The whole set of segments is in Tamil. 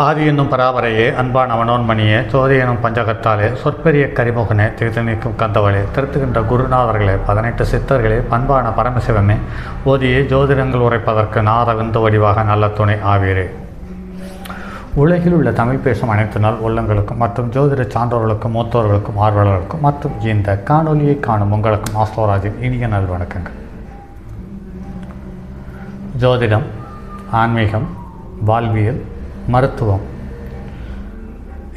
ஆதி என்னும் பராபரையே, அன்பான மனோன்மணியே, சோதி எனும் பஞ்சகத்தாலே, சொற்பெரிய கரிமுகனே, திகழ்நிற்கும் கந்தவளே, திருத்துகின்ற குருநாதர்களே, 18 சித்தர்களே, பண்பான பரமசிவமே, ஓதியே ஜோதிடங்கள் உரைப்பதற்கு நாத விந்து வடிவாக நல்ல துணை ஆவீரே. உலகில் உள்ள தமிழ் பேசும் அனைத்து நாள் உள்ளங்களுக்கும் மற்றும் ஜோதிட சான்றோர்களுக்கும் மூத்தோர்களுக்கும் ஆர்வலர்களுக்கும் மற்றும் இந்த காணொலியை காணும் உங்களுக்கும் ஆஸ்ட்ரோராஜின் இனிய நல் வணக்கங்கள். ஜோதிடம், ஆன்மீகம், வாழ்வியல், மருத்துவம்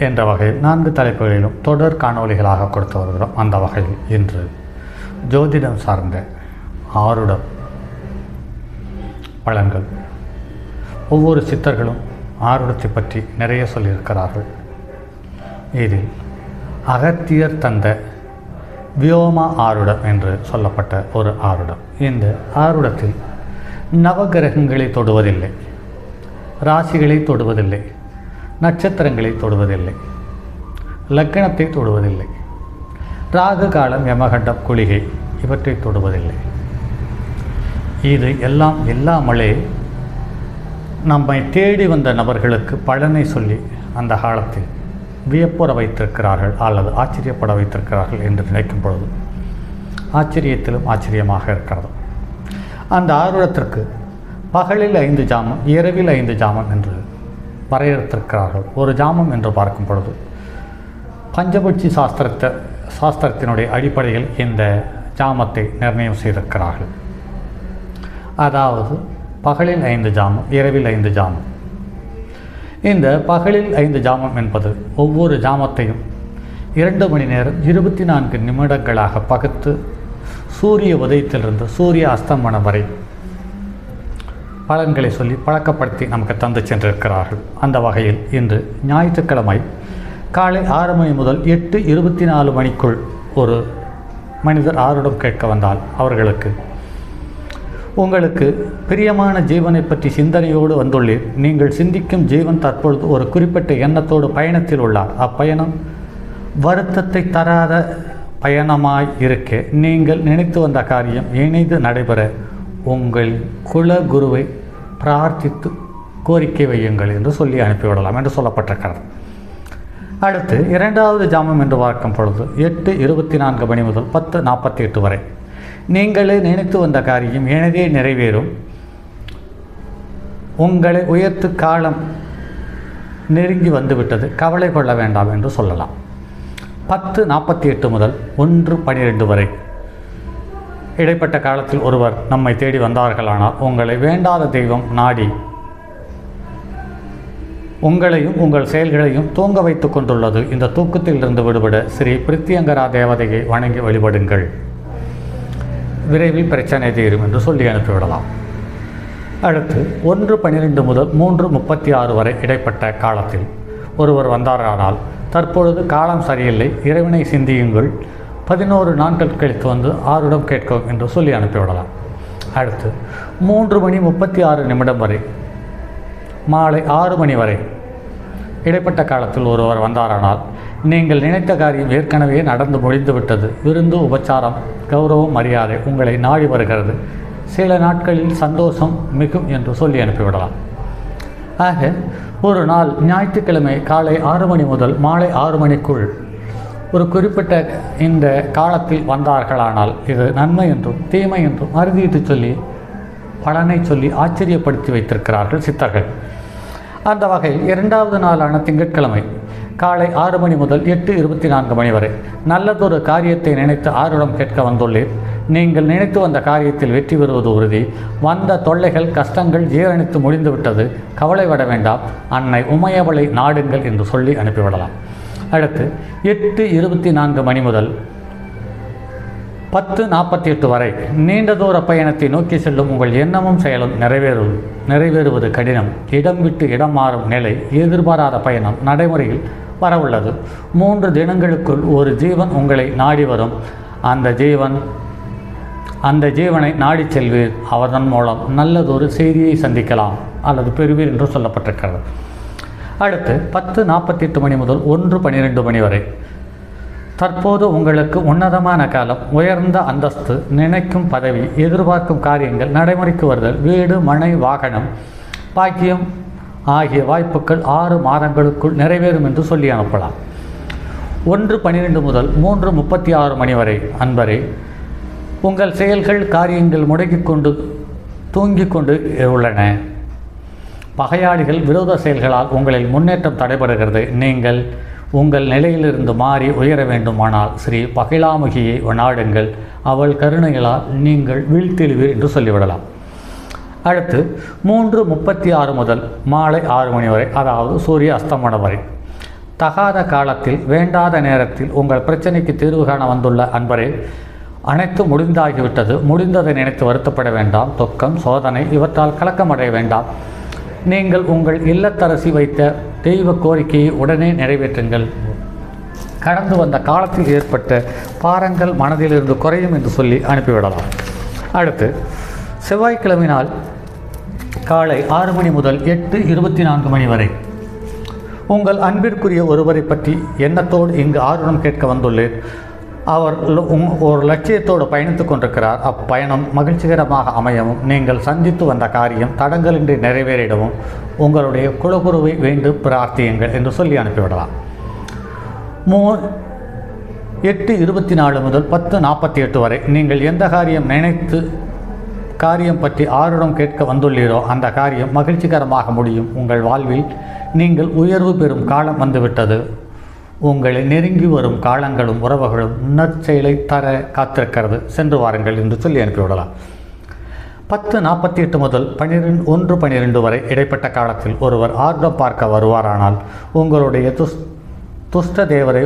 என்ற வகையில் 4 தலைப்புகளிலும் தொடர் காணொலிகளாக கொடுத்து வருகிறோம். அந்த வகையில் இன்று ஜோதிடம் சார்ந்த ஆருடம் பலன்கள். ஒவ்வொரு சித்தர்களும் ஆருடத்தை பற்றி நிறைய சொல்லியிருக்கிறார்கள். இதில் அகத்தியர் தந்த வியோமா ஆருடம் என்று சொல்லப்பட்ட ஒரு ஆருடம். இந்த ஆருடத்தில் நவகிரகங்களை தொடுவதில்லை, ராசிகளை தொடுவதில்லை, நட்சத்திரங்களை தொடுவதில்லை, லக்கணத்தை தொடுவதில்லை, ராகு காலம், யமகண்டம், குளிகை இவற்றை தொடுவதில்லை. இது எல்லாம் இல்லாமலே நம்மை தேடி வந்த நபர்களுக்கு பலனை சொல்லி அந்த காலத்தில் வியப்புற வைத்திருக்கிறார்கள் அல்லது ஆச்சரியப்பட வைத்திருக்கிறார்கள் என்று நினைக்கும் பொழுது ஆச்சரியத்திலும் ஆச்சரியமாக இருக்கிறது. அந்த ஆருடத்திற்கு பகலில் 5 ஜாமம், இரவில் 5 ஜாமம் என்று வரையறுத்திருக்கிறார்கள். ஒரு ஜாமம் என்று பார்க்கும் பொழுது பஞ்சபட்சி சாஸ்திரத்தினுடைய அடிப்படையில் இந்த ஜாமத்தை நிர்ணயம் செய்திருக்கிறார்கள். அதாவது பகலில் 5 ஜாமம், இரவில் 5 ஜாமம். இந்த பகலில் 5 ஜாமம் என்பது ஒவ்வொரு ஜாமத்தையும் 2 மணி நேரம் 24 நிமிடங்களாக பகுத்து சூரிய உதயத்திலிருந்து சூரிய அஸ்தமனம் வரை பலன்களை சொல்லி பழக்கப்படுத்தி நமக்கு தந்து சென்றிருக்கிறார்கள். அந்த வகையில் இன்று ஞாயிற்றுக்கிழமை காலை 6 மணி முதல் 8:24 மணிக்குள் ஒரு மனிதர் ஆருடம் கேட்க வந்தால் அவர்களுக்கு, உங்களுக்கு பிரியமான ஜீவனை பற்றி சிந்தனையோடு வந்துள்ளீர். நீங்கள் சிந்திக்கும் ஜீவன் தற்பொழுது ஒரு குறிப்பிட்ட எண்ணத்தோடு பயணத்தில் உள்ளார். அப்பயணம் வருத்தத்தை தராத பயணமாய் இருக்க நீங்கள் நினைத்து வந்த காரியம் இணைந்து நடைபெற உங்கள் குல குருவை பிரார்த்தித்து கோரிக்கை வையுங்கள் என்று சொல்லி அனுப்பிவிடலாம் என்று சொல்லப்பட்டிருக்கிறது. அடுத்து 2வது ஜாமம் என்று பார்க்கும் பொழுது 8:24 மணி முதல் 10:48 வரை நீங்களே நினைத்து வந்த காரியம் இணைதே நிறைவேறும். உங்களை உயர்த்து காலம் நெருங்கி வந்துவிட்டது, கவலை கொள்ள வேண்டாம் என்று சொல்லலாம். 10:48 முதல் 1:12 வரை இடைப்பட்ட காலத்தில் ஒருவர் நம்மை தேடி வந்தார்களானால் உங்களை வேண்டாத தெய்வம் நாடி உங்களையும் உங்கள் செயல்களையும் தூங்க வைத்து கொண்டுள்ளது. இந்த தூக்கத்தில் இருந்து விடுபட ஸ்ரீ பிரித்தியங்கரா தேவதையை வணங்கி வழிபடுங்கள், விரைவில் பிரச்சனை தீரும் என்று சொல்லி அனுப்பிவிடலாம். அடுத்து 1:12 முதல் 3:36 வரை இடைப்பட்ட காலத்தில் ஒருவர் வந்தாரானால் தற்பொழுது காலம் சரியில்லை, இறைவனை சிந்தியுங்கள், 11 நாட்கள் கழித்து வந்து ஆருடம் கேட்கவும் என்று சொல்லி அனுப்பிவிடலாம். அடுத்து 3:36 வரை மாலை 6 மணி வரை இடைப்பட்ட காலத்தில் ஒருவர் வந்தாரானால் நீங்கள் நினைத்த காரியம் ஏற்கனவே நடந்து முடிந்துவிட்டது, விருந்து, உபச்சாரம், கௌரவம், மரியாதை உங்களை நாடி வருகிறது, சில நாட்களில் சந்தோஷம் மிகும் என்று சொல்லி அனுப்பிவிடலாம். ஆக ஒரு நாள் ஞாயிற்றுக்கிழமை காலை 6 மணி முதல் மாலை 6 மணிக்குள் ஒரு குறிப்பிட்ட இந்த காலத்தில் வந்தார்களானால் இது நன்மை என்றும் தீமை என்றும் அறுதிட்டு சொல்லி பலனை சொல்லி ஆச்சரியப்படுத்தி வைத்திருக்கிறார்கள் சித்தர்கள். அந்த வகையில் 2வது நாளான திங்கட்கிழமை காலை 6 மணி முதல் 8:24 மணி வரை நல்லதொரு காரியத்தை நினைத்து ஆருடம் கேட்க வந்துள்ளீர். நீங்கள் நினைத்து வந்த காரியத்தில் வெற்றி பெறுவது உறுதி. வந்த தொல்லைகள், கஷ்டங்கள் ஜீரணித்து முடிந்துவிட்டது, கவலைப்பட வேண்டாம், அன்னை உமையவளை நாடுங்கள் என்று சொல்லி அனுப்பிவிடலாம். அடுத்து 8:24 மணி முதல் 10:48 வரை நீண்ட தூர பயணத்தை நோக்கி செல்லும் உங்கள் எண்ணமும் செயலும் நிறைவேறுவது கடினம். இடம் விட்டு இடம் மாறும் நிலை, எதிர்பாராத பயணம் நடைமுறையில் வரவுள்ளது. 3 தினங்களுக்குள் ஒரு ஜீவன் உங்களை நாடி வரும். அந்த ஜீவனை நாடி செல்வீர். அவதன் மூலம் நல்லதொரு செய்தியை சந்திக்கலாம் அல்லது பெறுவீர் என்று சொல்லப்பட்டிருக்கிறது. அடுத்து 10:48 மணி முதல் 1:12 மணி வரை தற்போது உங்களுக்கு உன்னதமான காலம், உயர்ந்த அந்தஸ்து, நினைக்கும் பதவி, எதிர்பார்க்கும் காரியங்கள் நடைமுறைக்கு வருதல், வீடு, மனை, வாகனம், பாக்கியம், ஆகிய வாய்ப்புகள் 6 மாதங்களுக்குள் நிறைவேறும் என்று சொல்லி அனுப்பலாம். 1:12 முதல் 3:36 மணி வரை அன்பரே, உங்கள் செயல்கள் காரியங்கள் முடங்கிக் கொண்டு தூங்கிக் கொண்டு உள்ளன. பகையாளிகள் விரோத செயல்களால் உங்களில் முன்னேற்றம் தடைபடுகிறது. நீங்கள் உங்கள் நிலையிலிருந்து மாறி உயர வேண்டுமானால் ஸ்ரீ பகிலாமுகியை நாடுங்கள். அவள் கருணைகளால் நீங்கள் வீழ்த்தெழுவீர் என்று சொல்லிவிடலாம். அடுத்து 3:36 முதல் மாலை 6 மணி வரை, அதாவது சூரிய அஸ்தமனம் வரை, தகாத காலத்தில் வேண்டாத நேரத்தில் உங்கள் பிரச்சனைக்கு தீர்வு காண வந்துள்ள அன்பரே, அனைத்து முடிந்தாகிவிட்டது. முடிந்ததை நினைத்து வருத்தப்பட வேண்டாம். துக்கம் சோதனை இவற்றால் கலக்கமடைய வேண்டாம். நீங்கள் உங்கள் இல்லத்தரசி வைத்த தெய்வ கோரிக்கையை உடனே நிறைவேற்றுங்கள். கடந்து வந்த காலத்தில் ஏற்பட்ட பாரங்கள் மனதிலிருந்து குறையும் என்று சொல்லி அனுப்பிவிடலாம். அடுத்து செவ்வாய்க்கிழமை நாள் காலை 6 மணி முதல் 8:24 மணி வரை உங்கள் அன்பிற்குரிய ஒருவரை பற்றி எண்ணத்தோடு இங்கு ஆர்வம் கேட்க வந்துள்ளேன். அவர் ஒரு லட்சியத்தோடு பயணித்து கொண்டிருக்கிறார். அப்பயணம் மகிழ்ச்சிகரமாக அமையவும் நீங்கள் சந்தித்து வந்த காரியம் தடங்களின்றி நிறைவேறிடவும் உங்களுடைய குலகுருவை வேண்டு பிரார்த்தியுங்கள் என்று சொல்லி அனுப்பிவிடலாம். 8:24 முதல் 10:48 வரை நீங்கள் எந்த காரியம் பற்றி ஆருடம் கேட்க வந்துள்ளீரோ அந்த காரியம் மகிழ்ச்சிகரமாக முடியும். உங்கள் வாழ்வில் நீங்கள் உயர்வு பெறும் காலம் வந்துவிட்டது. உங்களை நெருங்கி வரும் காலங்களும் உறவுகளும் நற்செயலை தர காத்திருக்கிறது. சென்று வாருங்கள் என்று சொல்லி அனுப்பிவிடலாம். 10:48 முதல் 1:12 வரை இடைப்பட்ட காலத்தில் ஒருவர் ஆர்டம் பார்க்க வருவாரானால் உங்களுடைய துஷ்ட தேவரை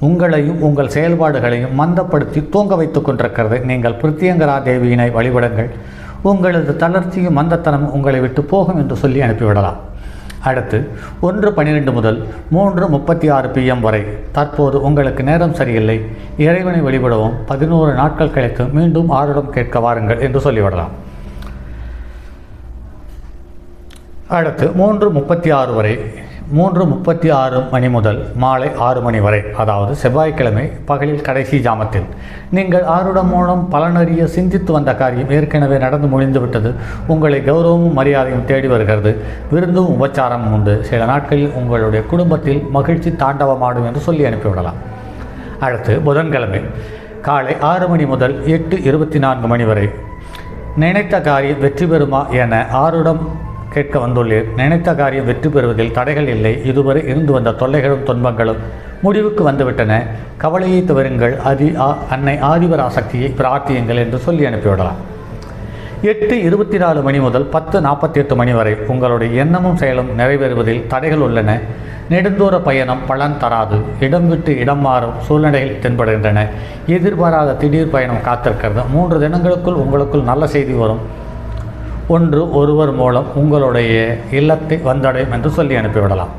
உங்களையும் உங்கள் செயல்பாடுகளையும் மந்தப்படுத்தி தூங்க வைத்து கொண்டிருக்கிறது. நீங்கள் பிரித்தியங்கரா தேவியினை வழிபடுங்கள். உங்களது தளர்ச்சியும் மந்தத்தனம் உங்களை விட்டு போகும் என்று சொல்லி அனுப்பிவிடலாம். அடுத்து 1:12 முதல் 3:36 PM வரை, தற்போது உங்களுக்கு நேரம் சரியில்லை. இறைவனை வழிபடவும் 11 நாட்கள் கழித்து மீண்டும் ஆருடம் கேட்க வாருங்கள் என்று சொல்லிவிடலாம். அடுத்து 3:36 வரை, 3:36 மணி முதல் மாலை 6 மணி வரை, அதாவது செவ்வாய்க்கிழமை பகலில் கடைசி ஜாமத்தில் நீங்கள் ஆருடம் மூலம் பலனறிய சிந்தித்து வந்த காரியம் ஏற்கனவே நடந்து முடிந்துவிட்டது. உங்களை கௌரவமும் மரியாதையும் தேடி வருகிறது. விருந்தும் உபச்சாரமும் உண்டு. சில நாட்களில் உங்களுடைய குடும்பத்தில் மகிழ்ச்சி தாண்டவமாடும் என்று சொல்லி அனுப்பிவிடலாம். அடுத்து புதன்கிழமை காலை 6 மணி முதல் 8:24 மணி வரை நினைத்த காரியம் வெற்றி பெறுமா என ஆருடம் கேட்க வந்துள்ளீர். நினைத்த காரியம் வெற்றி பெறுவதில் தடைகள் இல்லை. இதுவரை இருந்து வந்த தொல்லைகளும் துன்பங்களும் முடிவுக்கு வந்துவிட்டன. கவலையை தவிருங்கள். அன்னை ஆதிபராசக்தியை பிரார்த்தியுங்கள் என்று சொல்லி அனுப்பிவிடலாம். 8:24 மணி முதல் 10:48 மணி வரை உங்களுடைய எண்ணமும் செயலும் நிறைவேறுவதில் தடைகள் உள்ளன. நெடுந்தூர பயணம் பலன் தராது. இடம் விட்டு இடம் மாறும் சூழ்நிலைகள் தென்படுகின்றன. எதிர்பாராத திடீர் பயணம் காத்திருக்கிறது. 3 தினங்களுக்குள் உங்களுக்குள் நல்ல செய்தி வரும். ஒருவர் மூலம் உங்களுடைய இல்லத்தை வந்தடையும் என்று சொல்லி அனுப்பிவிடலாம்.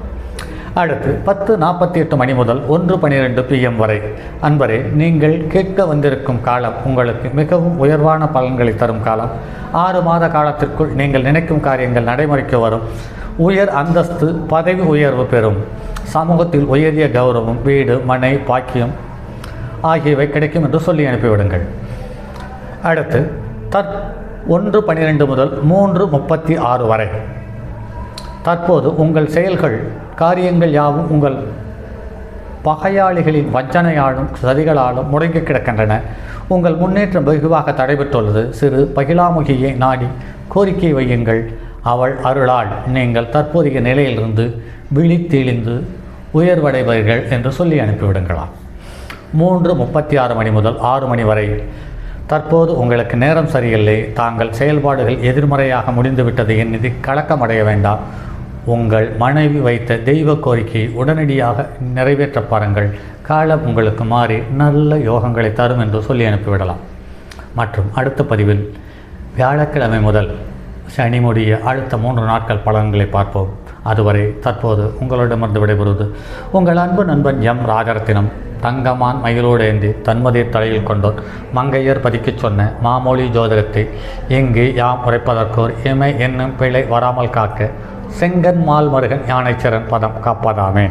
அடுத்து 10:48 மணி முதல் 1:12 PM வரை அன்பரே, நீங்கள் கேட்க வந்திருக்கும் காலம் உங்களுக்கு மிகவும் உயர்வான பலன்களை தரும் காலம். 6 மாத காலத்திற்குள் நீங்கள் நினைக்கும் காரியங்கள் நடைமுறைக்கு வரும். உயர் அந்தஸ்து பதவி உயர்வு பெறும். சமூகத்தில் உயரிய கௌரவம், வீடு மனை பாக்கியம் ஆகியவை கிடைக்கும் என்று சொல்லி அனுப்பிவிடுங்கள். அடுத்து 1:12 முதல் 3:36 வரை தற்போது உங்கள் செயல்கள் காரியங்கள் யாவும் உங்கள் பகையாளிகளின் வஞ்சனையாலும் சதிகளாலும் முடங்கி கிடக்கின்றன. உங்கள் முன்னேற்றம் வெகுவாக தடைபெற்றுள்ளது. சிறு பகிலாமுகியை நாடி கோரிக்கை வையுங்கள். அவள் அருளால் நீங்கள் தற்போதைய நிலையிலிருந்து விழித்தெளிந்து உயர்வடைவீர்கள் என்று சொல்லி அனுப்பிவிடுங்களாம். 3:36 மணி முதல் 6 மணி வரை தற்போது உங்களுக்கு நேரம் சரியில்லை. தாங்கள் செயல்பாடுகள் எதிர்மறையாக முடிந்துவிட்டது எண்ணி கலக்கமடைய வேண்டாம். உங்கள் மனைவி வைத்த தெய்வ கோரிக்கையை உடனடியாக நிறைவேற்ற பாருங்கள். காலம் உங்களுக்கு மாறி நல்ல யோகங்களை தரும் என்று சொல்லி அனுப்பிவிடலாம். மற்றும் அடுத்த பதிவில் வியாழக்கிழமை முதல் சனி முடிய அடுத்த 3 நாட்கள் பலன்களை பார்ப்போம். அதுவரை தற்போது உங்களிடமிருந்து விடைபெறுவது உங்கள் அன்பு நண்பன் எம் ராஜரத்தினம். தங்கமான் மயிலோடு ஏந்தி தன்மதிர் தலையில் கொண்டோர் மங்கையர் பதிக்கச் சொன்ன மாமொழி ஜோதிடத்தை இங்கு யாம் உரைப்பதற்கோர் இமை என்னும் பிழை வராமல் காக்க செங்கன் மால் மருகன் யானைச்சரன் பதம் காப்பதாமே.